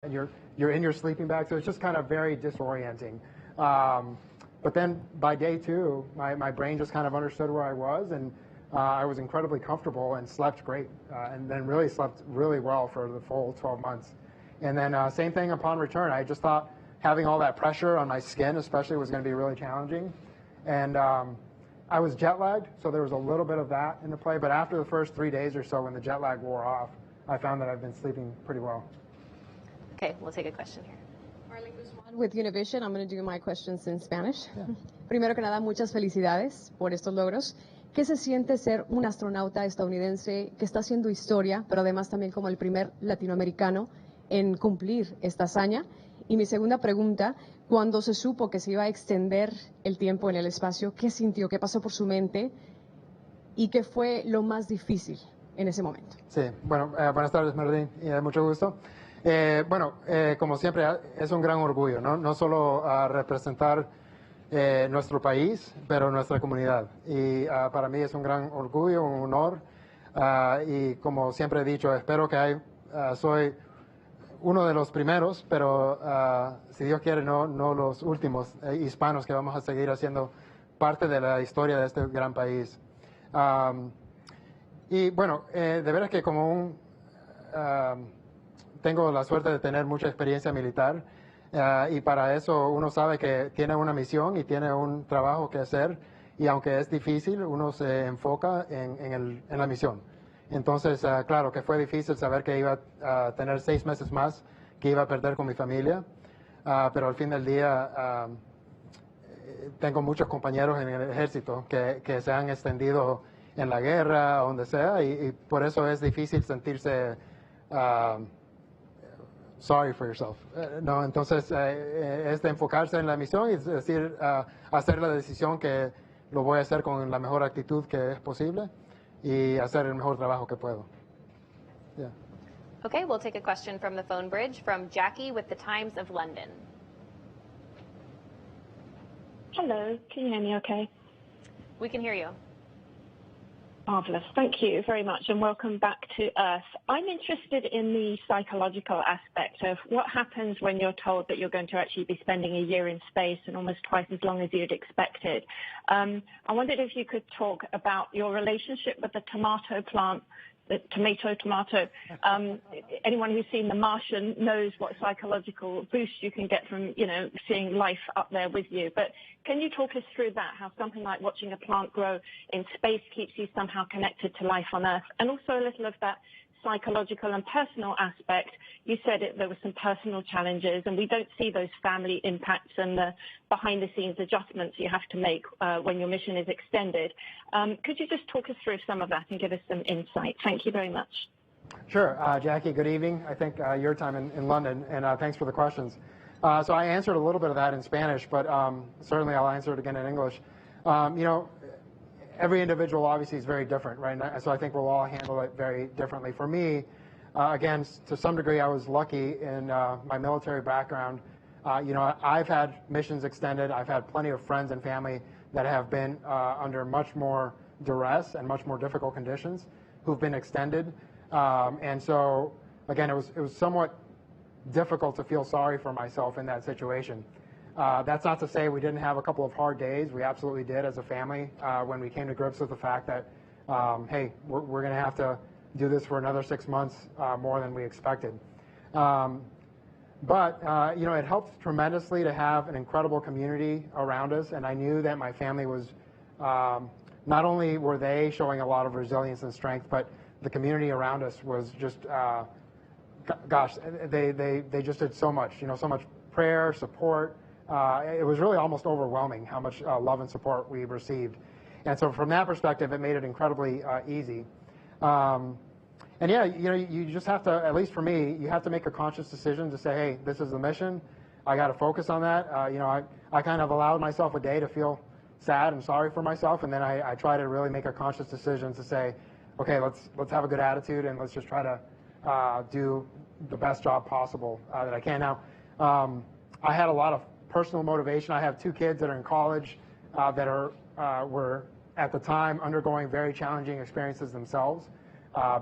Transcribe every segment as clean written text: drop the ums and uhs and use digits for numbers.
and you're in your sleeping bag, so it's just kind of very disorienting. But then by day 2, my brain just kind of understood where I was, and I was incredibly comfortable and slept great, and then really slept really well for the full 12 months. And then same thing upon return. I just thought having all that pressure on my skin especially was going to be really challenging. And I was jet lagged, so there was a little bit of that into play. But after the first 3 days or so, when the jet lag wore off, I found that I've been sleeping pretty well. Okay, we'll take a question here. Marlene Guzman with Univision. I'm going to do my questions in Spanish. Yeah. Primero que nada, muchas felicidades por estos logros. ¿Qué se siente ser un astronauta estadounidense que está haciendo historia, pero además también como el primer latinoamericano en cumplir esta hazaña? Y mi segunda pregunta, cuando se supo que se iba a extender el tiempo en el espacio, ¿qué sintió? ¿Qué pasó por su mente? ¿Y qué fue lo más difícil en ese momento? Sí, bueno, buenas tardes, Marlene, mucho gusto. Como siempre, es un gran orgullo, no solo representar nuestro país, pero nuestra comunidad. Y para mí es un gran orgullo, un honor. Y como siempre he dicho, espero que soy uno de los primeros, pero si Dios quiere, no los últimos hispanos que vamos a seguir haciendo parte de la historia de este gran país. Y bueno, de veras que como tengo la suerte de tener mucha experiencia militar y para eso uno sabe que tiene una misión y tiene un trabajo que hacer y aunque es difícil, uno se enfoca en la misión. Entonces, claro que fue difícil saber que iba a tener 6 meses más, que iba a perder con mi familia, pero al fin del día tengo muchos compañeros en el ejército que se han extendido en la guerra, donde sea, y por eso es difícil sentirse sorry for yourself. No, entonces es de enfocarse en la misión y es decir, hacer la decisión que lo voy a hacer con la mejor actitud que es posible y hacer el mejor trabajo que puedo. Yeah. Okay, we'll take a question from the phone bridge from Jackie with the Times of London. Hello, can you hear me okay? We can hear you. Marvellous. Thank you very much and welcome back to Earth. I'm interested in the psychological aspect of what happens when you're told that you're going to actually be spending a year in space and almost twice as long as you'd expected. I wondered if you could talk about your relationship with the tomato plant, the tomato. Anyone who's seen The Martian knows what psychological boost you can get from, seeing life up there with you. But can you talk us through that, how something like watching a plant grow in space keeps you somehow connected to life on Earth? And also a little of that psychological and personal aspect. You said there were some personal challenges, and we don't see those family impacts and the behind-the-scenes adjustments you have to make when your mission is extended. Could you just talk us through some of that and give us some insight? Thank you very much. Sure. Jackie, good evening. I think your time in London, and thanks for the questions. So I answered a little bit of that in Spanish, but certainly I'll answer it again in English. Every individual obviously is very different, right? So I think we'll all handle it very differently. For me, again, to some degree, I was lucky in my military background. I've had missions extended. I've had plenty of friends and family that have been under much more duress and much more difficult conditions who've been extended. And so, again, it was somewhat difficult to feel sorry for myself in that situation. That's not to say we didn't have a couple of hard days. We absolutely did as a family when we came to grips with the fact that, hey, we're going to have to do this for another 6 months more than we expected. But it helped tremendously to have an incredible community around us, and I knew that my family was, not only were they showing a lot of resilience and strength, but the community around us was just, gosh, they just did so much, so much prayer, support. It was really almost overwhelming how much love and support we received. And so from that perspective, it made it incredibly easy. And yeah, you just have to, at least for me, you have to make a conscious decision to say, hey, this is the mission. I got to focus on that. I kind of allowed myself a day to feel sad and sorry for myself, and then I try to really make a conscious decision to say, okay, let's have a good attitude and let's just try to do the best job possible that I can. Now, I had a lot of personal motivation. I have 2 kids that are in college that were at the time undergoing very challenging experiences themselves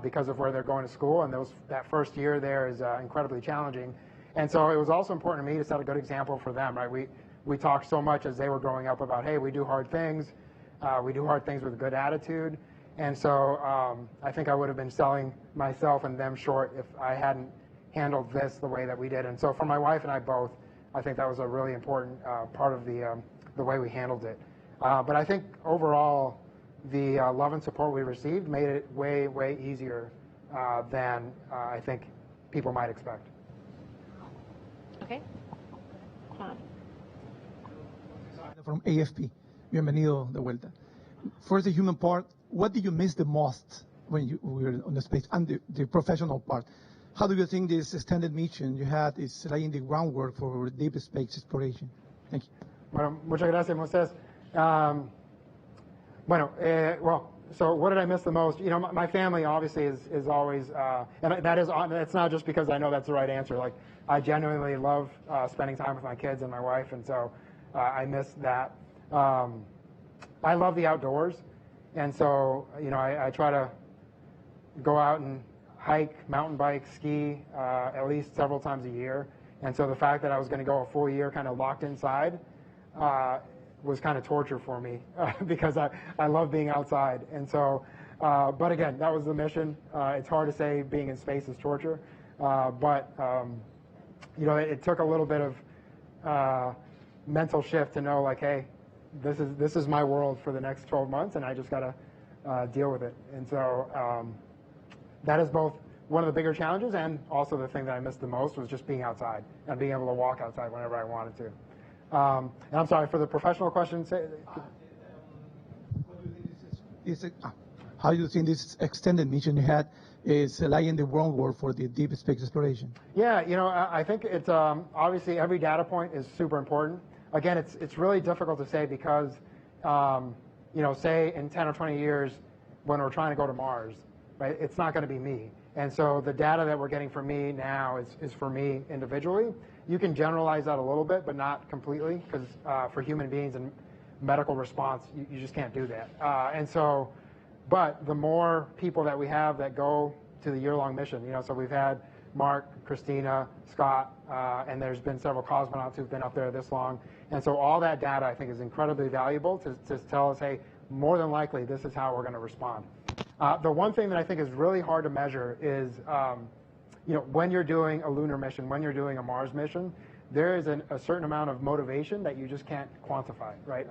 because of where they're going to school, and that first year there is incredibly challenging. And so it was also important to me to set a good example for them, right? We talked so much as they were growing up about, hey, we do hard things. We do hard things with a good attitude. And so I think I would have been selling myself and them short if I hadn't handled this the way that we did. And so for my wife and I both, I think that was a really important part of the way we handled it. But I think overall, the love and support we received made it way, way easier than I think people might expect. Okay. From AFP. Bienvenido de vuelta. First, the human part. What did you miss the most when you were on the space, and the professional part? How do you think this extended mission you had is laying the groundwork for deep space exploration? Thank you. Bueno, muchas gracias, Moisés. So what did I miss the most? You know, my family obviously is always, and it's not just because I know that's the right answer. Like, I genuinely love spending time with my kids and my wife, and so I miss that. I love the outdoors, and so, you know, I try to go out and hike, mountain bike, ski at least several times a year. And so the fact that I was going to go a full year kind of locked inside was kind of torture for me because I love being outside. And so, but again, that was the mission. It's hard to say being in space is torture, but you know, it took a little bit of mental shift to know, like, hey, this is my world for the next 12 months, and I just got to deal with it. And so that is both one of the bigger challenges, and also the thing that I missed the most was just being outside and being able to walk outside whenever I wanted to. And I'm sorry, for the professional question, how do you think this extended mission you had is laying the groundwork for the deep space exploration? Yeah, you know, I think it's obviously every data point is super important. Again, it's really difficult to say because, you know, say in 10 or 20 years when we're trying to go to Mars, right, it's not going to be me. And so the data that we're getting from me now is for me individually. You can generalize that a little bit, but not completely, because for human beings and medical response, you just can't do that. And so, but the more people that we have that go to the year-long mission, you know, so we've had Mark, Christina, Scott, and there's been several cosmonauts who've been up there this long. And so all that data, I think, is incredibly valuable to tell us, hey, more than likely, this is how we're going to respond. The one thing that I think is really hard to measure is, you know, when you're doing a lunar mission, when you're doing a Mars mission, there is a certain amount of motivation that you just can't quantify, right?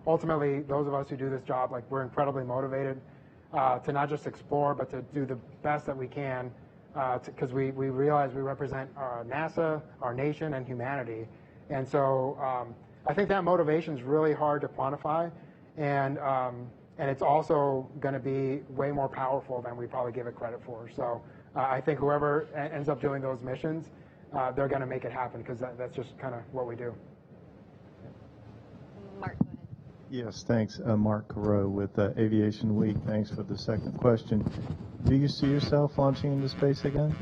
Ultimately, those of us who do this job, like, we're incredibly motivated to not just explore, but to do the best that we can, because we realize we represent NASA, our nation, and humanity. And so I think that motivation is really hard to quantify, and it's also going to be way more powerful than we probably give it credit for. So I think whoever ends up doing those missions, they're going to make it happen, because that's just kind of what we do. Mark, go ahead. Yes, thanks. Mark Carreau with Aviation Week. Thanks for the second question. Do you see yourself launching into space again?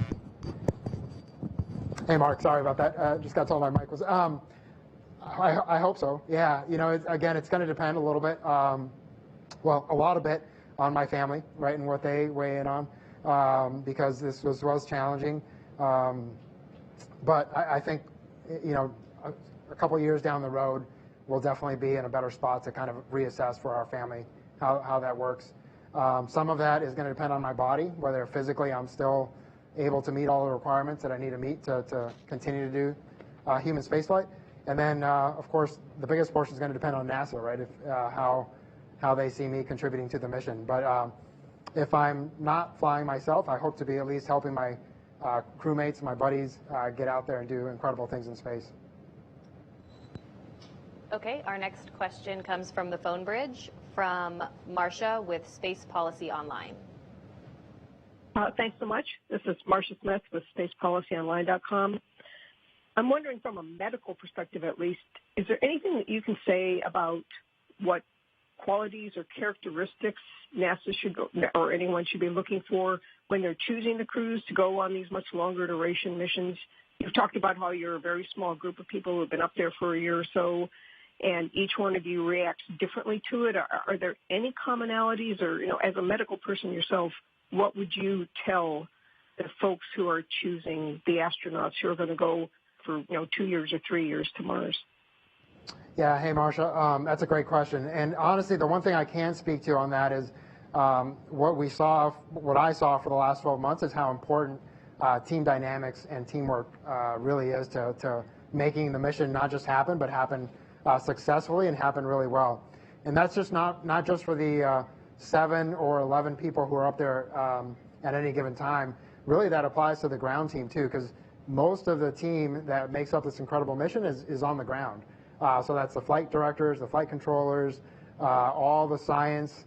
Hey, Mark, sorry about that. Just got told my mic was. I hope so. Yeah, you know, again, it's going to depend a little bit. Well, a lot of it on my family, right, and what they weigh in on, because this was challenging. But I think, you know, a couple years down the road, we'll definitely be in a better spot to kind of reassess for our family how that works. Some of that is going to depend on my body, whether physically I'm still able to meet all the requirements that I need to meet to continue to do human spaceflight. And then, of course, the biggest portion is going to depend on NASA, right, if, how they see me contributing to the mission. But if I'm not flying myself, I hope to be at least helping my crewmates, my buddies, get out there and do incredible things in space. Okay, our next question comes from the phone bridge from Marcia with Space Policy Online. Thanks so much. This is Marcia Smith with SpacePolicyOnline.com. I'm wondering, from a medical perspective at least, is there anything that you can say about what qualities or characteristics NASA should go, or anyone should be looking for when they're choosing the crews to go on these much longer duration missions? You've talked about how you're a very small group of people who have been up there for a year or so, and each one of you reacts differently to it. Are there any commonalities, or, you know, as a medical person yourself, what would you tell the folks who are choosing the astronauts who are going to go for 2 years or 3 years to Mars? Yeah, hey, Marcia, that's a great question. And honestly, the one thing I can speak to on that is what I saw for the last 12 months is how important team dynamics and teamwork really is to making the mission not just happen, but happen successfully and happen really well. And that's just not just for the 7 or 11 people who are up there at any given time. Really, that applies to the ground team too, because most of the team that makes up this incredible mission is on the ground. So that's the flight directors, the flight controllers, all the science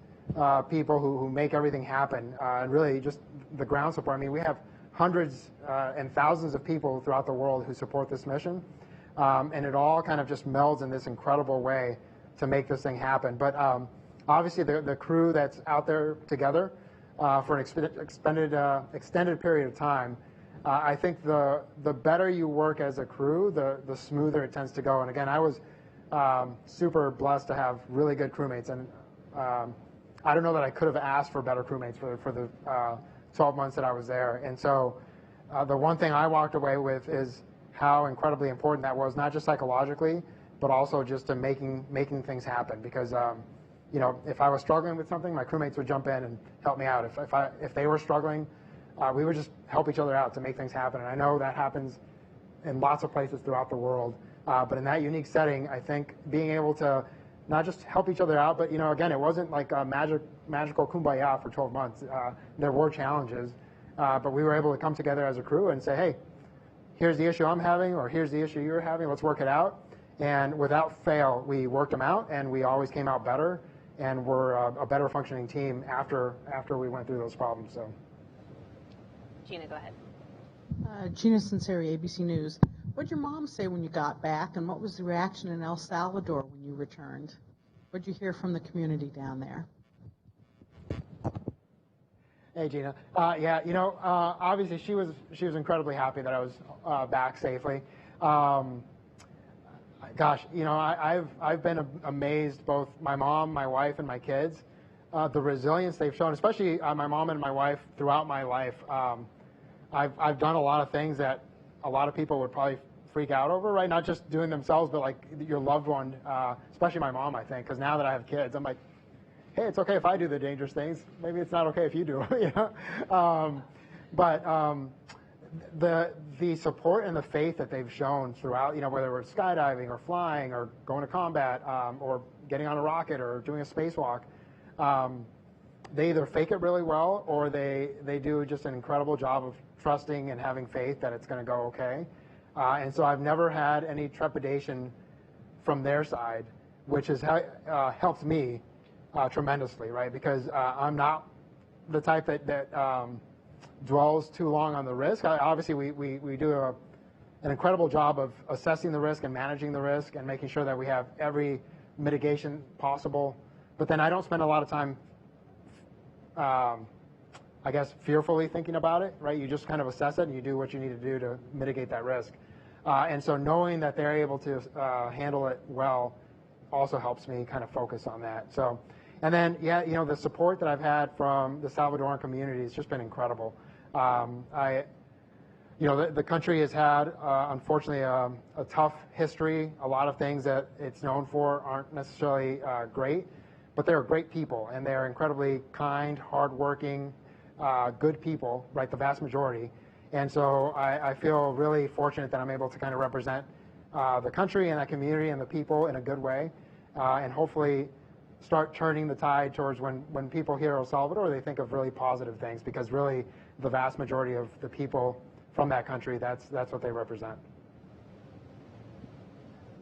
people who make everything happen, and really just the ground support. I mean, we have hundreds and thousands of people throughout the world who support this mission, and it all kind of just melds in this incredible way to make this thing happen. But obviously, the crew that's out there together for an extended period of time, I think the better you work as a crew, the smoother it tends to go. And again, I was super blessed to have really good crewmates, and I don't know that I could have asked for better crewmates for the 12 months that I was there. And so the one thing I walked away with is how incredibly important that was, not just psychologically, but also just to making things happen. Because if I was struggling with something, my crewmates would jump in and help me out. If they were struggling, we would just help each other out to make things happen. And I know that happens in lots of places throughout the world. But in that unique setting, I think being able to not just help each other out, but again, it wasn't like a magical kumbaya for 12 months. There were challenges, but we were able to come together as a crew and say, hey, here's the issue I'm having, or here's the issue you're having, let's work it out. And without fail, we worked them out, and we always came out better, and we're a better functioning team after we went through those problems. So, Gina, go ahead. Gina Sinceri, ABC News. What did your mom say when you got back, and what was the reaction in El Salvador when you returned? What did you hear from the community down there? Hey, Gina. Yeah, obviously she was incredibly happy that I was back safely. Gosh, I've been amazed, both my mom, my wife, and my kids, the resilience they've shown, especially my mom and my wife throughout my life. I've done a lot of things that a lot of people would probably freak out over, right? Not just doing themselves, but like your loved one, especially my mom, I think, because now that I have kids, I'm like, hey, it's okay if I do the dangerous things. Maybe it's not okay if you do. But the support and the faith that they've shown throughout, whether it's skydiving or flying or going to combat or getting on a rocket or doing a spacewalk, they either fake it really well or they do just an incredible job of trusting and having faith that it's going to go okay. And so I've never had any trepidation from their side, which has helped me tremendously, right? Because I'm not the type that dwells too long on the risk. Obviously, we do an incredible job of assessing the risk and managing the risk and making sure that we have every mitigation possible. But then I don't spend a lot of time, I guess, fearfully thinking about it, right? You just kind of assess it and you do what you need to do to mitigate that risk. And so knowing that they're able to handle it well also helps me kind of focus on that. So, and then, yeah, the support that I've had from the Salvadoran community has just been incredible. The country has had, unfortunately, a tough history. A lot of things that it's known for aren't necessarily great, but they're great people, and they're incredibly kind, hardworking, good people, right, the vast majority. And so I feel really fortunate that I'm able to kind of represent the country and that community and the people in a good way, and hopefully start turning the tide towards when people hear El Salvador, they think of really positive things, because really the vast majority of the people from that country, that's what they represent.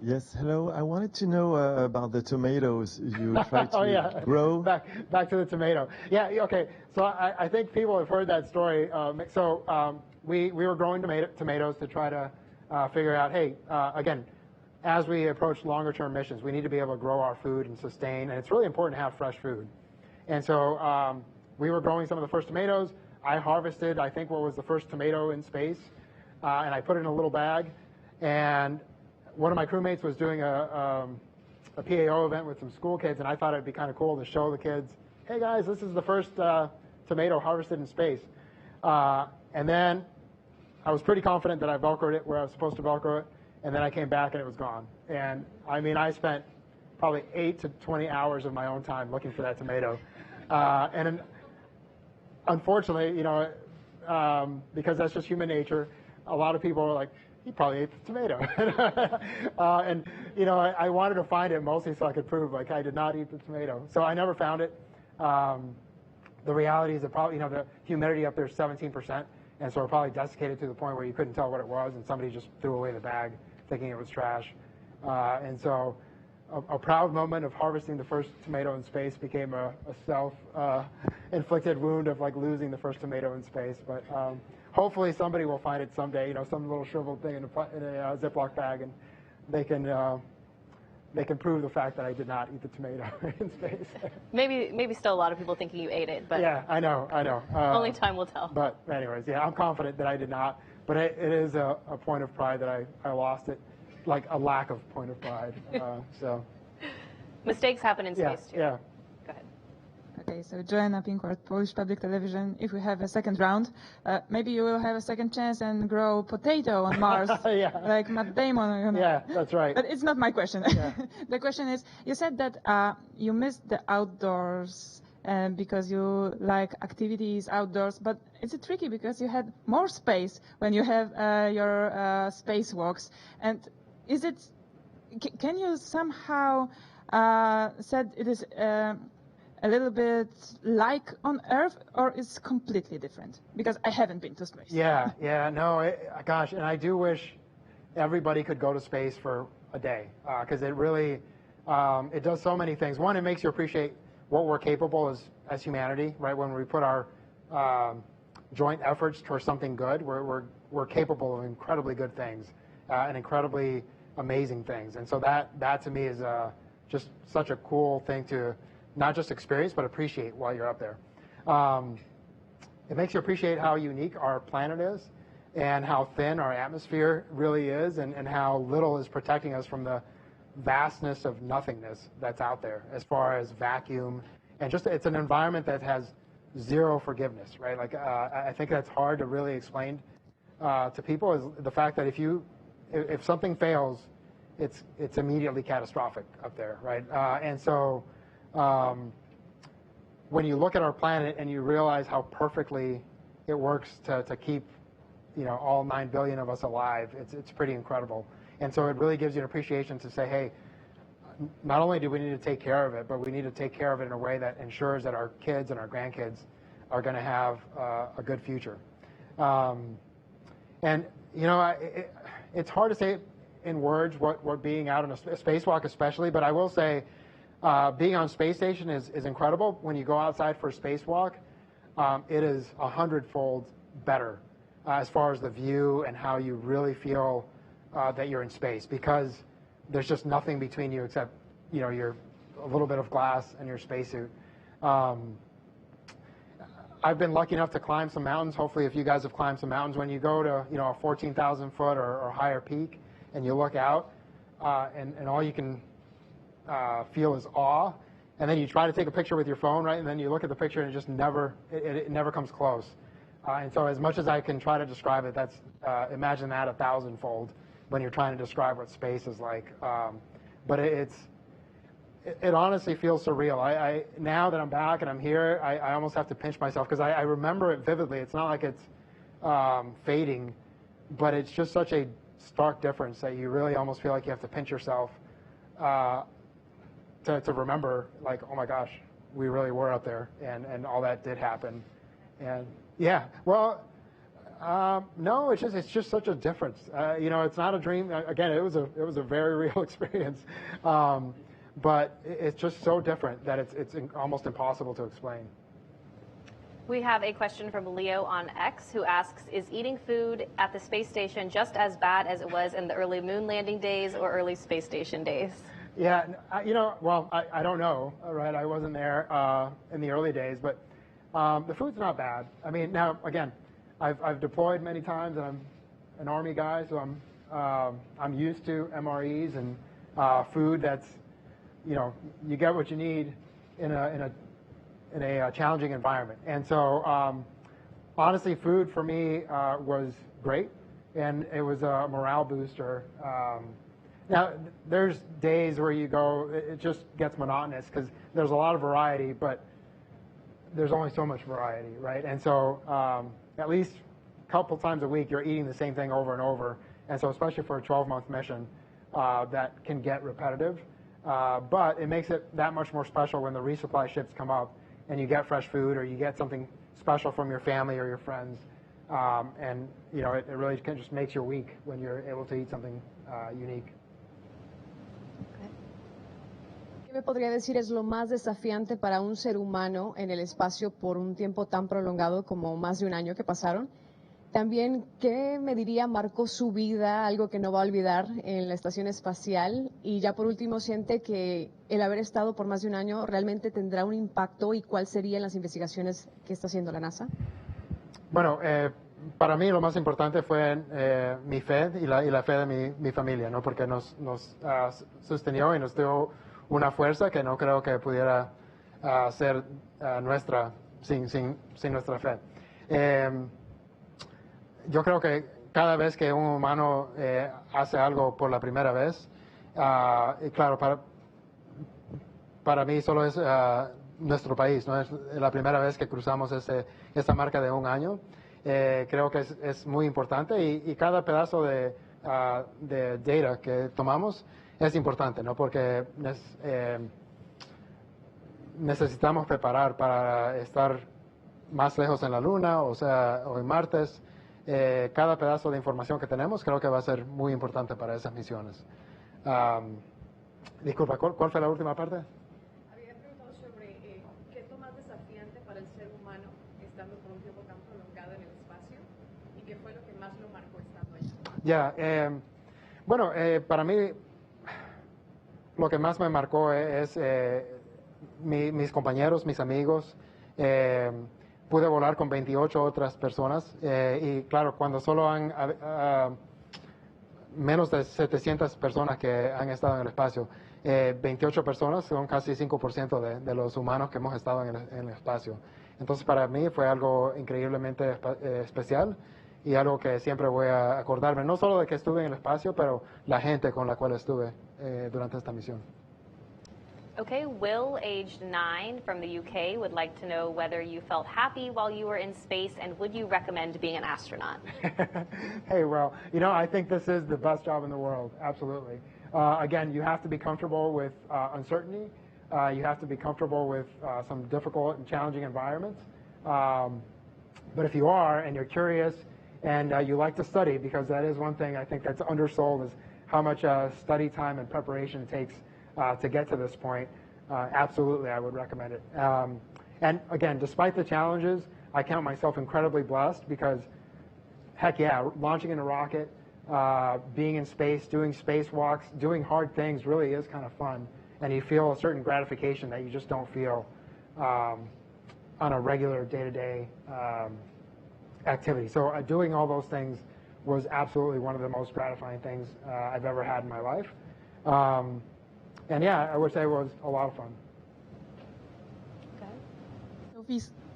Yes, hello. I wanted to know about the tomatoes you tried to grow. Back to the tomato. Yeah, okay. So I think people have heard that story. We were growing tomatoes to try to figure out, hey, again, as we approach longer term missions, we need to be able to grow our food and sustain, and it's really important to have fresh food. And so we were growing some of the first tomatoes. I harvested, I think, what was the first tomato in space, and I put it in a little bag. And one of my crewmates was doing a PAO event with some school kids, and I thought it'd be kind of cool to show the kids, hey guys, this is the first tomato harvested in space. And then I was pretty confident that I Velcroed it where I was supposed to Velcro it, and then I came back and it was gone. And I mean, I spent probably 8 to 20 hours of my own time looking for that tomato. And unfortunately, you know, because that's just human nature, a lot of people are like, he probably ate the tomato. And, you know, I wanted to find it mostly so I could prove, like, I did not eat the tomato. So I never found it. The reality is that probably, you know, the humidity up there is 17%, and so it probably desiccated to the point where you couldn't tell what it was, and somebody just threw away the bag thinking it was trash. And so a proud moment of harvesting the first tomato in space became a self-inflicted wound of, like, losing the first tomato in space. But hopefully somebody will find it someday, you know, some little shriveled thing in a Ziploc bag, and they can prove the fact that I did not eat the tomato in space. Maybe still a lot of people thinking you ate it, but Yeah, I know. only time will tell. But anyways, yeah, I'm confident that I did not. But it is a point of pride that I lost it, like a lack of point of pride. So Mistakes happen in yeah, space too. yeah. Go ahead. Okay, so Joanna Pincourt, Polish Public Television. If we have a second round, maybe you will have a second chance and grow potato on Mars, Yeah. like Matt Damon. You know. Yeah, that's right. But it's not my question. Yeah. The question is, you said that you missed the outdoors because you like activities outdoors, but it's tricky because you had more space when you have your spacewalks. And is it? Can you somehow said it is? A little bit like on Earth, or is completely different? Because I haven't been to space. Yeah, no, gosh, and I do wish everybody could go to space for a day, because it really, it does so many things. One, it makes you appreciate what we're capable as humanity, right? When we put our joint efforts towards something good, we're capable of incredibly good things and incredibly amazing things. And so that to me is just such a cool thing to not just experience, but appreciate while you're up there. It makes you appreciate how unique our planet is and how thin our atmosphere really is, and how little is protecting us from the vastness of nothingness that's out there as far as vacuum. And just it's an environment that has zero forgiveness, right? Like I think that's hard to really explain to people, is the fact that if something fails, it's immediately catastrophic up there, right? And so when you look at our planet and you realize how perfectly it works to keep, you know, all 9 billion of us alive, it's pretty incredible. And so it really gives you an appreciation to say, hey, not only do we need to take care of it, but we need to take care of it in a way that ensures that our kids and our grandkids are going to have a good future. And, you know, it's hard to say in words what being out on a spacewalk especially, but I will say, being on space station is incredible. When you go outside for a spacewalk, it is 100-fold better as far as the view and how you really feel that you're in space, because there's just nothing between you except, you know, a little bit of glass and your spacesuit. I've been lucky enough to climb some mountains. Hopefully, if you guys have climbed some mountains, when you go to, you know, a 14,000 foot or higher peak and you look out, and all you can feel is awe, and then you try to take a picture with your phone, right? And then you look at the picture and it just never comes close. And so as much as I can try to describe it, that's imagine that 1,000-fold when you're trying to describe what space is like. But it honestly feels surreal. I now that I'm back and I'm here, I almost have to pinch myself, because I remember it vividly. It's not like it's fading, but it's just such a stark difference that you really almost feel like you have to pinch yourself to remember, like, oh my gosh, we really were up there, and all that did happen. And yeah, well, no, it's just such a difference. You know, it's not a dream. Again, it was a very real experience, but it's just so different that it's almost impossible to explain. We have a question from Leo on X, who asks, is eating food at the space station just as bad as it was in the early moon landing days or early space station days? Yeah, you know, well, I don't know, right? I wasn't there in the early days, but the food's not bad. I mean, now, again, I've deployed many times, and I'm an Army guy, so I'm used to MREs and food that's, you know, you get what you need in a challenging environment. And so honestly, food for me was great, and it was a morale booster. Now, there's days where you go, it just gets monotonous because there's a lot of variety, but there's only so much variety, right? And so at least a couple times a week, you're eating the same thing over and over. And so especially for a 12-month mission, that can get repetitive. But it makes it that much more special when the resupply ships come up and you get fresh food or you get something special from your family or your friends. And, you know, it really just makes your week when you're able to eat something unique. ¿Qué me podría decir es lo más desafiante para un ser humano en el espacio por un tiempo tan prolongado como más de un año que pasaron? También, ¿qué me diría marcó su vida, algo que no va a olvidar en la estación espacial? Y ya por último, ¿siente que el haber estado por más de un año realmente tendrá un impacto y cuál serían las investigaciones que está haciendo la NASA? Bueno, para mí lo más importante fue mi fe y la fe de mi familia, ¿no? Porque nos sostenió y nos dio una fuerza que no creo que pudiera ser nuestra sin nuestra fe. Yo creo que cada vez que un humano hace algo por la primera vez, y claro, para mí solo es nuestro país, ¿no? Es la primera vez que cruzamos esta marca de un año. Creo que es muy importante y cada pedazo de data que tomamos es importante, ¿no? Porque necesitamos preparar para estar más lejos en la Luna, o en Marte. Cada pedazo de información que tenemos creo que va a ser muy importante para esas misiones. Disculpa, ¿cuál fue la última parte? Había preguntado sobre qué es lo más desafiante para el ser humano estando por un tiempo tan prolongado en el espacio y qué fue lo que más lo marcó estando allá. Ya, bueno, para mí lo que más me marcó es mis compañeros, mis amigos. Pude volar con 28 otras personas y claro, cuando solo han menos de 700 personas que han estado en el espacio, 28 personas son casi 5% de los humanos que hemos estado en el espacio. Entonces para mí fue algo increíblemente especial y algo que siempre voy a acordarme, no solo de que estuve en el espacio, pero la gente con la cual estuve durante esta misión. Okay, Will, aged 9 from the UK, would like to know whether you felt happy while you were in space and would you recommend being an astronaut? Hey, well, you know, I think this is the best job in the world, absolutely. Again, you have to be comfortable with uncertainty. You have to be comfortable with some difficult and challenging environments. But if you are and you're curious and you like to study, because that is one thing I think that's undersold is how much study time and preparation it takes to get to this point, absolutely, I would recommend it. And again, despite the challenges, I count myself incredibly blessed because, heck yeah, launching in a rocket, being in space, doing spacewalks, doing hard things really is kind of fun. And you feel a certain gratification that you just don't feel on a regular day-to-day activity. So doing all those things was absolutely one of the most gratifying things I've ever had in my life. And yeah, I would say it was a lot of fun.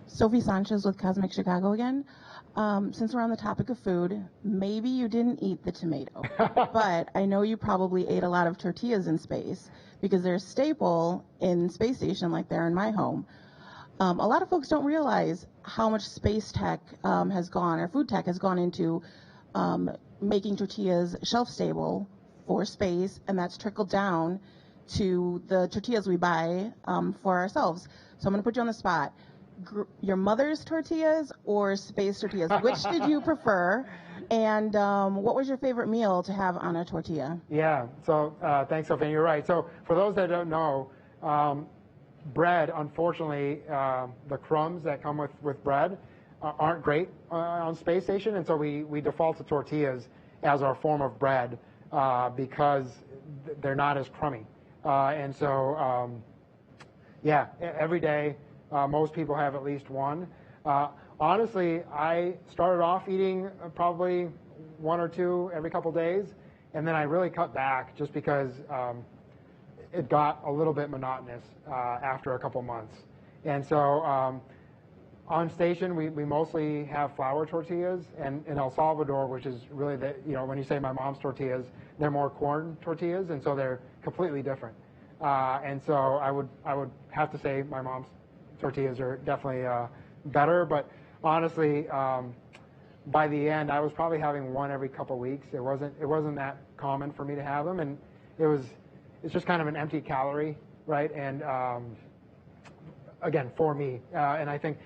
Sophie Sanchez with Cosmic Chicago again. Since we're on the topic of food, maybe you didn't eat the tomato, but I know you probably ate a lot of tortillas in space because they're a staple in space station like they're in my home. A lot of folks don't realize how much space tech has gone, or food tech has gone into making tortillas shelf stable for space, and that's trickled down to the tortillas we buy for ourselves. So I'm going to put you on the spot. Your mother's tortillas or space tortillas? Which did you prefer? And what was your favorite meal to have on a tortilla? Yeah, so thanks, Sophie. You're right. So for those that don't know, bread, unfortunately, the crumbs that come with bread aren't great on space station, and so we default to tortillas as our form of bread because they're not as crummy. And so, yeah, every day, most people have at least one. Honestly, I started off eating probably one or two every couple days, and then I really cut back just because it got a little bit monotonous after a couple months. And so on station, we mostly have flour tortillas, and in El Salvador, which is really the, when you say my mom's tortillas, they're more corn tortillas, and so they're completely different. And so I would have to say my mom's tortillas are definitely better, but honestly, by the end, I was probably having one every couple of weeks. It wasn't that common for me to have them, and it's just kind of an empty calorie, right? And again, for me, and I think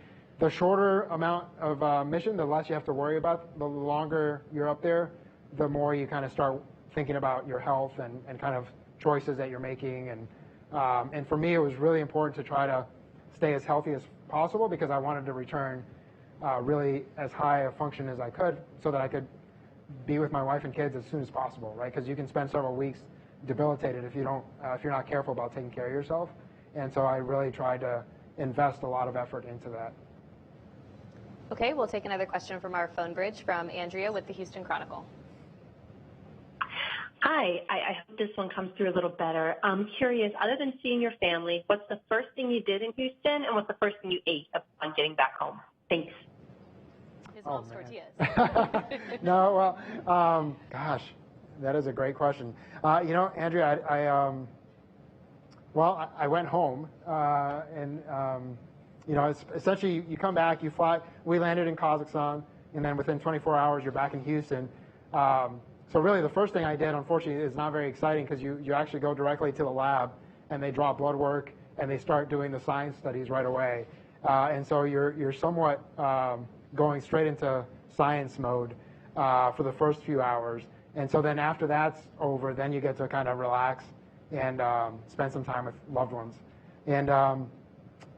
the shorter amount of mission, the less you have to worry about. The longer you're up there, the more you kind of start thinking about your health and kind of choices that you're making. And for me, it was really important to try to stay as healthy as possible because I wanted to return really as high a function as I could so that I could be with my wife and kids as soon as possible, right? Because you can spend several weeks debilitated if you're not careful about taking care of yourself. And so I really tried to invest a lot of effort into that. Okay, we'll take another question from our phone bridge from Andrea with the Houston Chronicle. Hi, I hope this one comes through a little better. I'm curious, other than seeing your family, what's the first thing you did in Houston and what's the first thing you ate upon getting back home? Thanks. His mom's tortillas. No, well, gosh, that is a great question. Andrea, I went home, and it's essentially you come back, you fly. We landed in Kazakhstan, and then within 24 hours, you're back in Houston. So really, the first thing I did, unfortunately, is not very exciting because you actually go directly to the lab, and they draw blood work, and they start doing the science studies right away. And so you're somewhat going straight into science mode for the first few hours. And so then after that's over, then you get to kind of relax and spend some time with loved ones. And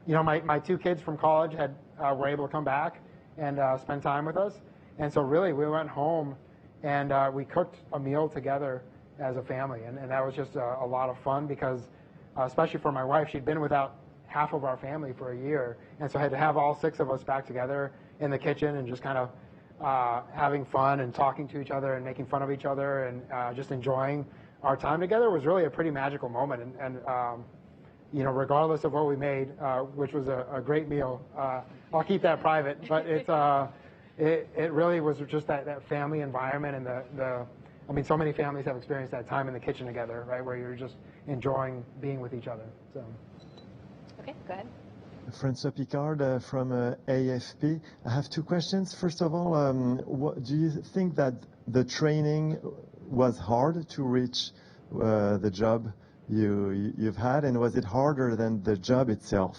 my two kids from college were able to come back and spend time with us. And so really, we went home and we cooked a meal together as a family. And that was just a lot of fun because, especially for my wife, she'd been without half of our family for a year. And so I had to have all 6 of us back together in the kitchen and just kind of having fun and talking to each other and making fun of each other and just enjoying our time together was really a pretty magical moment. And regardless of what we made, which was a great meal, I'll keep that private, but it really was just that family environment and so many families have experienced that time in the kitchen together, right, where you're just enjoying being with each other. So. Okay, go ahead. François Picard from AFP. I have 2 questions. First of all, do you think that the training was hard to reach the job you've had, and was it harder than the job itself?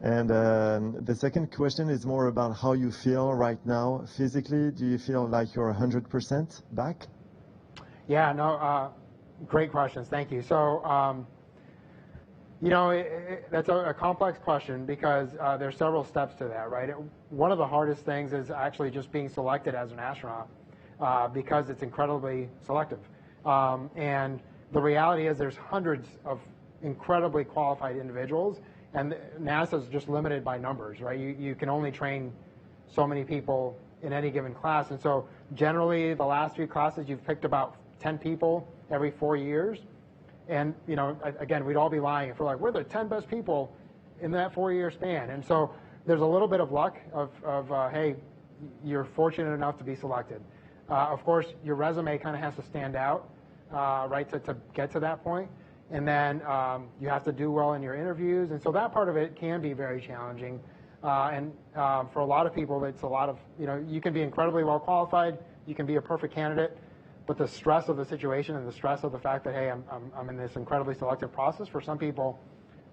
And the second question is more about how you feel right now physically. Do you feel like you're 100% back? Yeah, no, great questions. Thank you. So, that's a complex question because there's several steps to that, right? One of the hardest things is actually just being selected as an astronaut because it's incredibly selective. And the reality is there's hundreds of incredibly qualified individuals, and NASA's just limited by numbers, right? You can only train so many people in any given class. And so generally the last 3 classes, you've picked about 10 people every 4 years. And, again, we'd all be lying if we're like, we're the 10 best people in that 4-year span. And so there's a little bit of luck of hey, you're fortunate enough to be selected. Of course, your resume kind of has to stand out, right, to get to that point. And then you have to do well in your interviews. And so that part of it can be very challenging. And for a lot of people, it's a lot of, you can be incredibly well qualified. You can be a perfect candidate. But the stress of the situation and the stress of the fact that, hey, I'm in this incredibly selective process, for some people,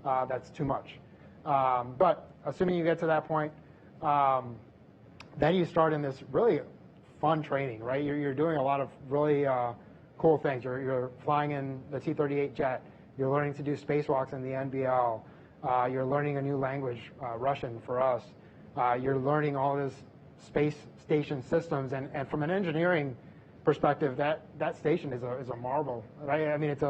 that's too much. But assuming you get to that point, then you start in this really fun training, right? You're doing a lot of really cool things. You're flying in the T-38 jet. You're learning to do spacewalks in the NBL. You're learning a new language, Russian for us. You're learning all this space station systems. And from an engineering perspective, that station is a marvel, right? I mean, it's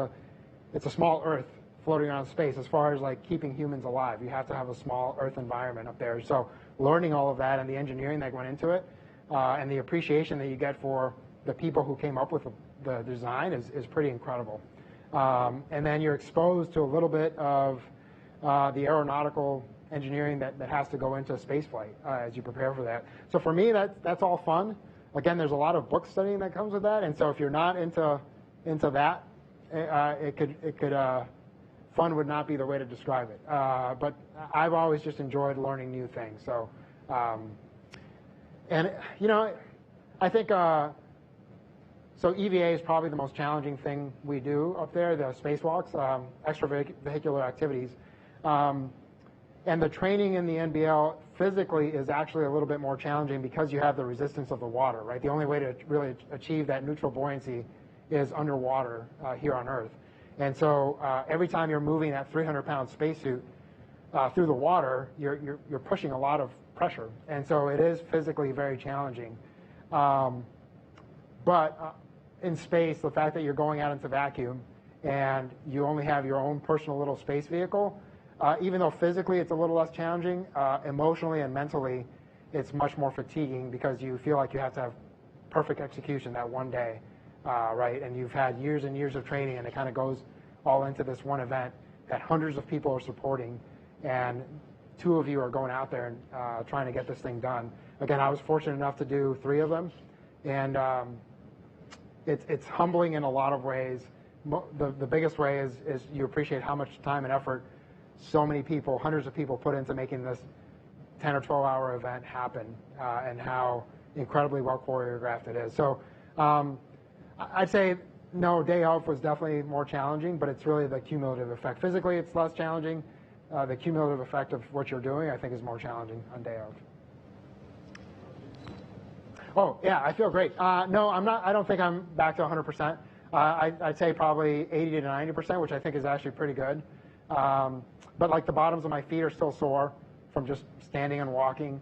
a small Earth floating around space as far as like keeping humans alive. You have to have a small Earth environment up there. So learning all of that and the engineering that went into it and the appreciation that you get for the people who came up with the design is pretty incredible. And then you're exposed to a little bit of the aeronautical engineering that has to go into space flight as you prepare for that. So for me, that's all fun. Again, there's a lot of book studying that comes with that, and so if you're not into that, it could fun would not be the way to describe it. But I've always just enjoyed learning new things. So, and you know, I think so. EVA is probably the most challenging thing we do up there. The spacewalks, extravehicular activities. And the training in the NBL physically is actually a little bit more challenging because you have the resistance of the water, right? The only way to really achieve that neutral buoyancy is underwater here on Earth. And so every time you're moving that 300-pound spacesuit through the water, you're pushing a lot of pressure. And so it is physically very challenging. But in space, the fact that you're going out into vacuum and you only have your own personal little space vehicle, even though physically it's a little less challenging, emotionally and mentally it's much more fatiguing because you feel like you have to have perfect execution that one day, right? And you've had years and years of training, and it kind of goes all into this one event that hundreds of people are supporting, and 2 of you are going out there and trying to get this thing done. Again, I was fortunate enough to do 3 of them, and it's humbling in a lot of ways. The biggest way is you appreciate how much time and effort so many people, hundreds of people, put into making this 10 or 12-hour event happen, and how incredibly well choreographed it is. So I'd say no, day of was definitely more challenging, but it's really the cumulative effect. Physically, it's less challenging. The cumulative effect of what you're doing, I think, is more challenging on day of. Oh, yeah, I feel great. No, I'm not. I don't think I'm back to 100%. I'd say probably 80 to 90%, which I think is actually pretty good. But like the bottoms of my feet are still sore from just standing and walking.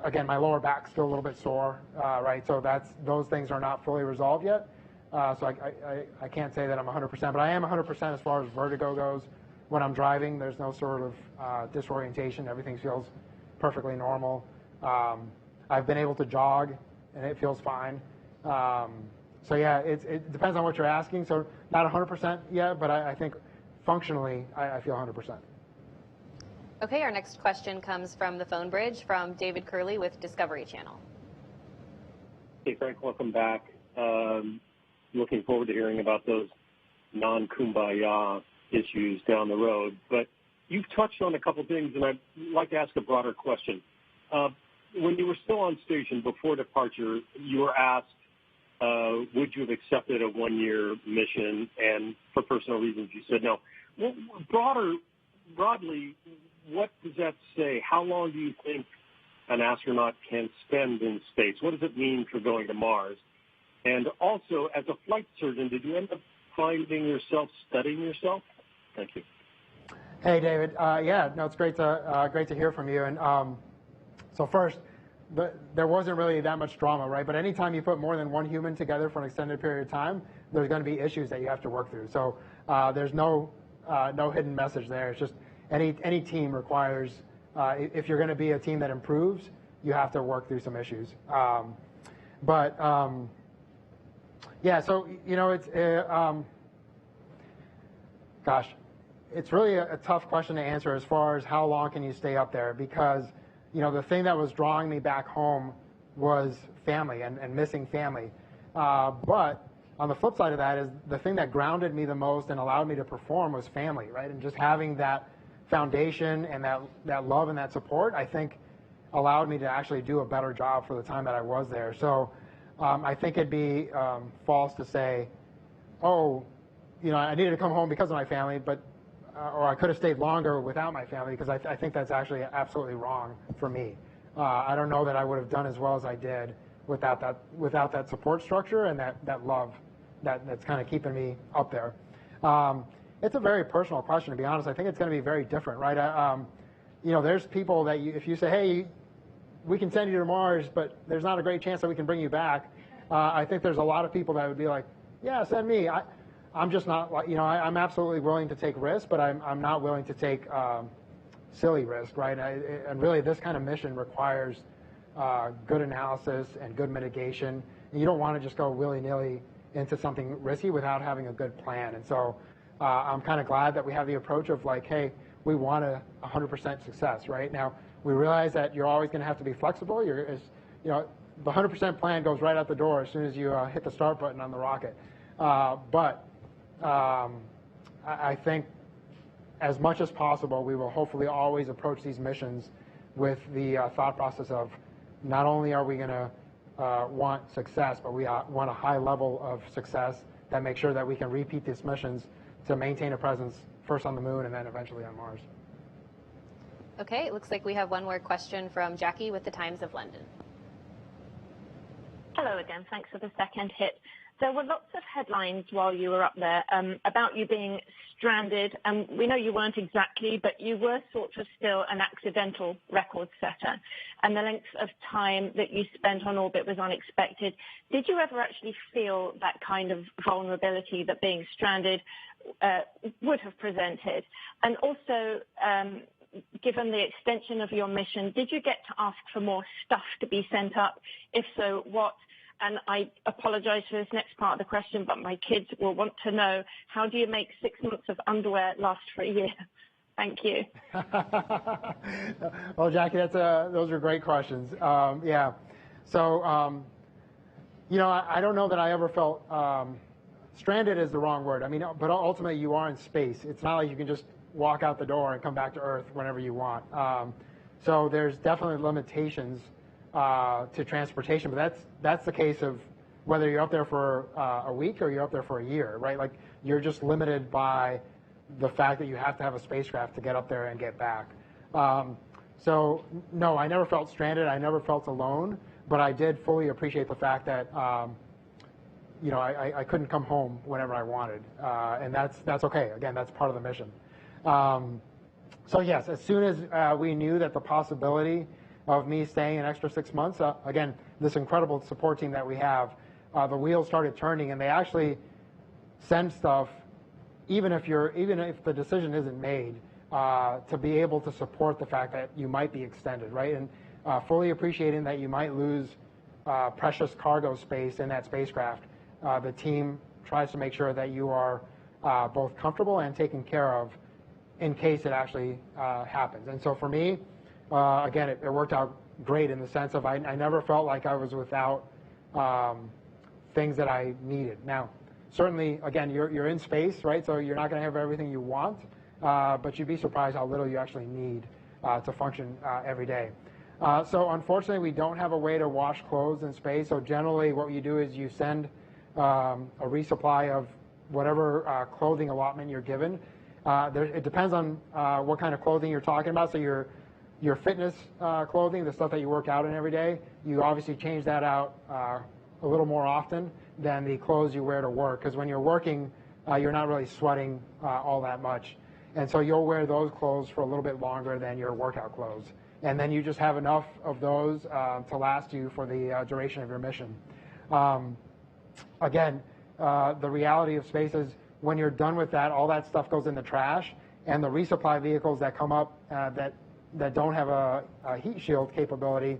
Again, my lower back's still a little bit sore, right? So those things are not fully resolved yet. So I can't say that I'm 100%, but I am 100% as far as vertigo goes. When I'm driving, there's no sort of disorientation. Everything feels perfectly normal. I've been able to jog, and it feels fine. So yeah, it depends on what you're asking. So not 100% yet, but I think functionally, I feel 100%. Okay, our next question comes from the phone bridge from David Curley with Discovery Channel. Hey, Frank, welcome back. Looking forward to hearing about those non-kumbaya issues down the road. But you've touched on a couple things, and I'd like to ask a broader question. When you were still on station before departure, you were asked, would you have accepted a one-year mission? And for personal reasons, you said no. Well, broadly, what does that say? How long do you think an astronaut can spend in space? What does it mean for going to Mars? And also, as a flight surgeon, did you end up finding yourself studying yourself? Thank you. Hey, David. Yeah, no, it's great to hear from you. And so first, there wasn't really that much drama, right? But anytime you put more than one human together for an extended period of time, there's going to be issues that you have to work through. So there's no hidden message there. It's just any team requires, if you're going to be a team that improves, you have to work through some issues. Yeah, so, you know, gosh, it's really a tough question to answer as far as how long can you stay up there, because, you know, the thing that was drawing me back home was family and missing family. But on the flip side of that is the thing that grounded me the most and allowed me to perform was family, right? And just having that foundation and that love and that support, I think, allowed me to actually do a better job for the time that I was there. So I think it'd be false to say, oh, you know, I needed to come home because of my family, but or I could have stayed longer without my family, because I think that's actually absolutely wrong for me. I don't know that I would have done as well as I did without that support structure and that love that's kind of keeping me up there. It's a very personal question, to be honest. I think it's going to be very different, right? You know, there's people that if you say, hey, we can send you to Mars, but there's not a great chance that we can bring you back. I think there's a lot of people that would be like, yeah, send me. I'm just not like, you know, I'm absolutely willing to take risks, but I'm not willing to take silly risk, right? And really, this kind of mission requires good analysis and good mitigation. And you don't want to just go willy-nilly into something risky without having a good plan. And so I'm kind of glad that we have the approach of like, hey, we want a 100% success, right? Now, we realize that you're always going to have to be flexible. The 100% plan goes right out the door as soon as you hit the start button on the rocket. But I think as much as possible, we will hopefully always approach these missions with the thought process of not only are we going to want success, but we want a high level of success that makes sure that we can repeat these missions to maintain a presence first on the moon and then eventually on Mars. Okay, it looks like we have one more question from Jackie with the Times of London. Hello again. Thanks for the second hit. There were lots of headlines while you were up there about you being stranded. We know you weren't exactly, but you were sort of still an accidental record setter. And the length of time that you spent on orbit was unexpected. Did you ever actually feel that kind of vulnerability that being stranded would have presented? And also, given the extension of your mission, did you get to ask for more stuff to be sent up? If so, what? And I apologize for this next part of the question, but my kids will want to know, how do you make 6 months of underwear last for a year? Thank you. Well, Jackie, those are great questions. Yeah. So, I don't know that I ever felt stranded is the wrong word. I mean, but ultimately you are in space. It's not like you can just walk out the door and come back to Earth whenever you want. So there's definitely limitations to transportation, but that's the case of whether you're up there for a week or you're up there for a year, right? Like, you're just limited by the fact that you have to have a spacecraft to get up there and get back. So no, I never felt stranded. I never felt alone, but I did fully appreciate the fact that I couldn't come home whenever I wanted, and that's okay. Again, that's part of the mission. So yes, as soon as we knew that the possibility of me staying an extra 6 months, again, this incredible support team that we have, the wheels started turning, and they actually send stuff, even if the decision isn't made, to be able to support the fact that you might be extended, right? And fully appreciating that you might lose precious cargo space in that spacecraft, the team tries to make sure that you are both comfortable and taken care of in case it actually happens. And so for me, again, it worked out great in the sense of I never felt like I was without things that I needed. Now, certainly, again, you're in space, right? So you're not going to have everything you want, but you'd be surprised how little you actually need to function every day. So unfortunately, we don't have a way to wash clothes in space. So generally, what you do is you send a resupply of whatever clothing allotment you're given. It depends on what kind of clothing you're talking about. So your fitness clothing, the stuff that you work out in every day, you obviously change that out a little more often than the clothes you wear to work. Because when you're working, you're not really sweating all that much. And so you'll wear those clothes for a little bit longer than your workout clothes. And then you just have enough of those to last you for the duration of your mission. Again, the reality of space is when you're done with that, all that stuff goes in the trash, and the resupply vehicles that come up that don't have a heat shield capability,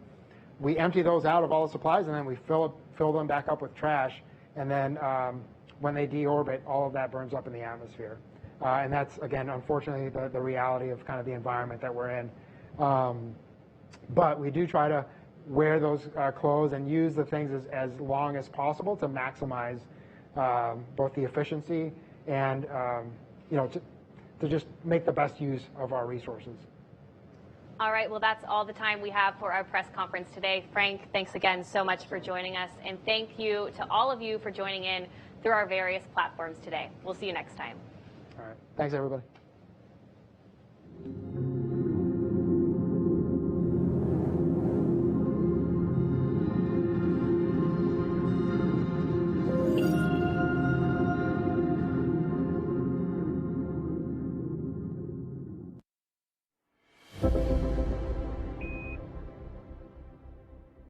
we empty those out of all the supplies, and then we fill them back up with trash, and then when they deorbit, all of that burns up in the atmosphere. And that's, again, unfortunately, the reality of kind of the environment that we're in. But we do try to wear those clothes and use the things as long as possible to maximize both the efficiency and to just make the best use of our resources. All right, well, that's all the time we have for our press conference today. Frank, thanks again so much for joining us, and thank you to all of you for joining in through our various platforms today. We'll see you next time. All right, thanks, everybody.